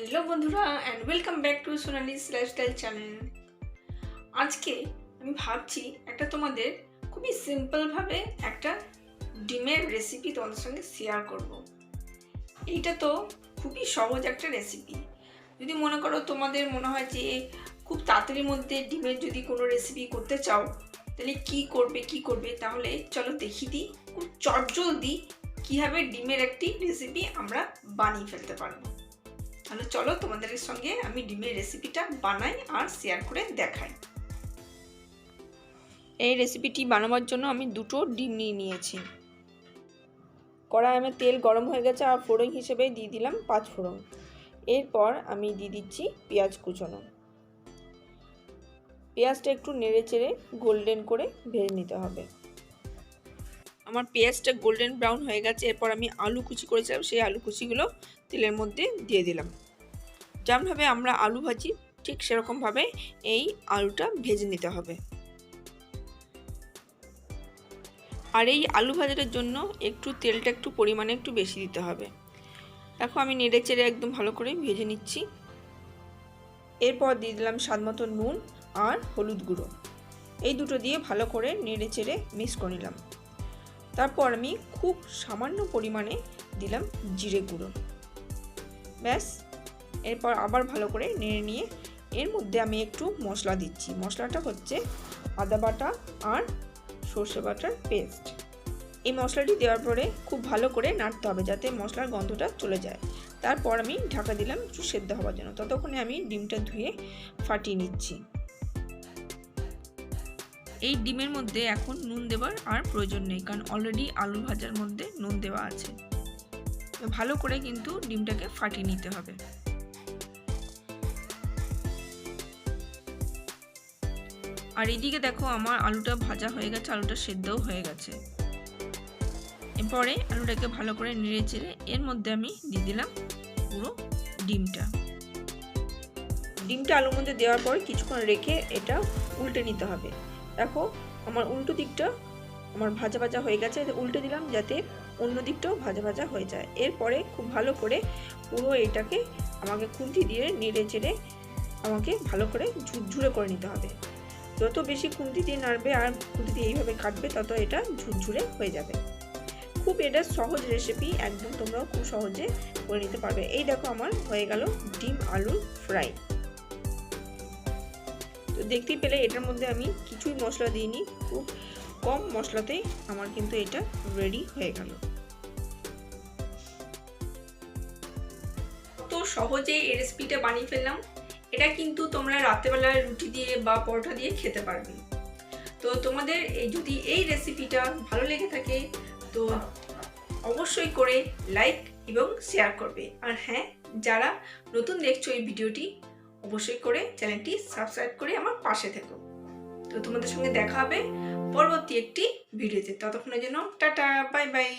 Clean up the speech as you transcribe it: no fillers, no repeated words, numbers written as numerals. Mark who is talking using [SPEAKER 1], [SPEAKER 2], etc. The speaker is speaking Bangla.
[SPEAKER 1] हेलो बंधुरा and welcome back to Sonali's lifestyle channel. आज के আমি ভাবছি একটা তোমাদের খুবই সিম্পল ভাবে একটা ডিমের রেসিপি তোমাদের সঙ্গে শেয়ার করব। এইটা তো খুবই সহজ একটা রেসিপি। যদি মনে করো তোমাদের মনে হয় যে খুব তাড়াতাড়ির মধ্যে ডিমের যদি কোনো রেসিপি করতে চাও তাহলে কি করবে তাহলে চলো দেখিয়ে দিই খুব চটজলদি কিভাবে ডিমের একটি রেসিপি আমরা বানিয়ে ফেলতে পারবো। তাহলে চলো তোমাদের সঙ্গে আমি ডিমের রেসিপিটা বানাই আর শেয়ার করে দেখাই। এই রেসিপিটি বানাবার জন্য আমি দুটো ডিম নিয়েছি। কড়াই আমার তেল গরম হয়ে গেছে আর ফোড়ন হিসেবে দিয়ে দিলাম 5 ফোড়ন। এরপর আমি দিয়ে দিচ্ছি পেঁয়াজ কুচনো। পেঁয়াজটা একটু নেড়ে চেড়ে গোল্ডেন করে ভেজে নিতে হবে। আমার পেঁয়াজটা গোল্ডেন ব্রাউন হয়ে গেছে। এরপর আমি আলু কুচি করেছিলাম, সেই আলু কুচিগুলো তেলের মধ্যে দিয়ে দিলাম। যেমনভাবে আমরা আলু ভাজি ঠিক সেরকমভাবে এই আলুটা ভেজে নিতে হবে। আর এই আলু ভাজাটার জন্য একটু তেলটা একটু পরিমাণে একটু বেশি দিতে হবে। দেখো আমি নেড়ে চেড়ে একদম ভালো করে ভেজে নিচ্ছি। এরপর দিয়ে দিলাম স্বাদ মতো নুন আর হলুদ গুঁড়ো। এই দুটো দিয়ে ভালো করে নেড়ে চেড়ে মিক্স করে নিলাম। তারপর আমি খুব সামান্য পরিমাণে দিলাম জিরে গুঁড়ো। ব্যাস, এরপর আবার ভালো করে নেড়ে নিয়ে এর মধ্যে আমি একটু মশলা দিচ্ছি। মশলাটা হচ্ছে আদা বাটা আর সর্ষে বাটার পেস্ট। এই মশলাটি দেওয়ার পরে খুব ভালো করে নাড়তে হবে যাতে মশলার গন্ধটা চলে যায়। তারপর আমি ঢাকা দিলাম একটু সেদ্ধ হওয়ার জন্য। ততক্ষণে আমি ডিমটা ধুয়ে ফাটিয়ে নিচ্ছি। এই ডিমের মধ্যে এখন নুন দেওয়ার আর প্রয়োজন নেই, কারণ অলরেডি আলু ভাজার মধ্যে নুন দেওয়া আছে। ভালো করে কিন্তু ডিমটাকে ফাটিয়ে নিতে হবে। আর এদিকে দেখো আমার আলুটা ভাজা হয়ে গেছে, আলুটা সেদ্ধও হয়ে গেছে। এরপরে আলুটাকে ভালো করে নেড়ে চেড়ে এর মধ্যে আমি দিয়ে দিলাম পুরো ডিমটা। ডিমটা আলুর মধ্যে দেওয়ার পর কিছুক্ষণ রেখে এটা উল্টে নিতে হবে। দেখো আমার উল্টো দিকটা আমার ভাজা ভাজা হয়ে গেছে, উল্টে দিলাম যাতে অন্য দিকটাও ভাজা ভাজা হয়ে যায়। এরপরে খুব ভালো করে পুরো এটাকে আমাকে খুন্তি দিয়ে নেড়ে চেড়ে আমাকে ভালো করে ঝুরঝুরে করে নিতে হবে। যত বেশি খুন্তি দিয়ে নাড়বে আর খুন্তি দিয়ে এইভাবে কাটবে তত এটা ঝুরঝুরে হয়ে যাবে। খুব এটা সহজ রেসিপি, একদম তোমরাও খুব সহজে করে নিতে পারবে। এই দেখো আমার হয়ে গেল ডিম আলুর ফ্রাই। তো দেখতেই পেলে এটার মধ্যে আমি কিছুই মশলা দিইনি, খুব কম মশলাতেই আমার কিন্তু এটা রেডি হয়ে গেল। তো সহজেই এই রেসিপিটা বানিয়ে ফেললাম। এটা কিন্তু তোমরা রাতেবেলায় রুটি দিয়ে বা পরোটা দিয়ে খেতে পারবে। তো তোমাদের যদি এই রেসিপিটা ভালো লেগে থাকে তো অবশ্যই করে লাইক এবং শেয়ার করবে। আর হ্যাঁ, যারা নতুন দেখছো এই ভিডিওটি অবশ্যই করে চ্যানেলটি সাবস্ক্রাইব করে আমার পাশে থেকো। তো তোমাদের সঙ্গে দেখা হবে পরবর্তী একটি ভিডিওতে। ততক্ষণের জন্য টাটা, বাই বাই।